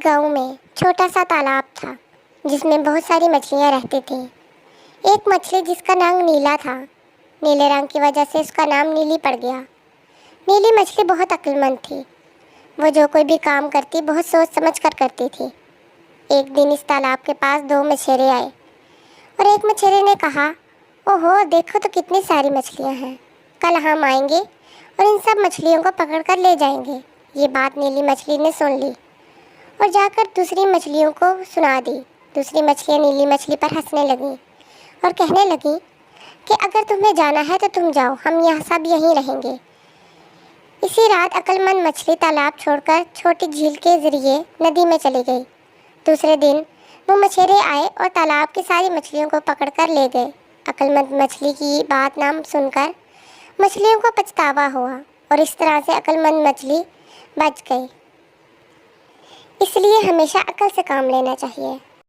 گاؤں میں چھوٹا سا تالاب تھا جس میں بہت ساری مچھلیاں رہتی تھیں۔ ایک مچھلی جس کا رنگ نیلا تھا، نیلے رنگ کی وجہ سے اس کا نام نیلی پڑ گیا۔ نیلی مچھلی بہت عقل مند تھی۔ وہ جو کوئی بھی کام کرتی بہت سوچ سمجھ کر کرتی تھی۔ ایک دن اس تالاب کے پاس 2 مچھیرے آئے اور ایک مچھیرے نے کہا، اوہو دیکھو تو کتنی ساری مچھلیاں ہیں، کل ہم آئیں گے اور ان سب مچھلیوں کو پکڑ کر لے جائیں گے۔ یہ بات نیلی مچھلی نے سن لی اور جا کر دوسری مچھلیوں کو سنا دی۔ دوسری مچھلیاں نیلی مچھلی پر ہنسنے لگیں اور کہنے لگیں کہ اگر تمہیں جانا ہے تو تم جاؤ، ہم سب یہیں رہیں گے۔ اسی رات عقل مند مچھلی تالاب چھوڑ کر چھوٹی جھیل کے ذریعے ندی میں چلی گئی۔ دوسرے دن وہ مچھیرے آئے اور تالاب کی ساری مچھلیوں کو پکڑ کر لے گئے۔ عقل مند مچھلی کی بات نہ سن کر مچھلیوں کو پچھتاوا ہوا اور اس طرح سے عقل مند مچھلی بچ گئی۔ اس لیے ہمیشہ عقل سے کام لینا چاہیے۔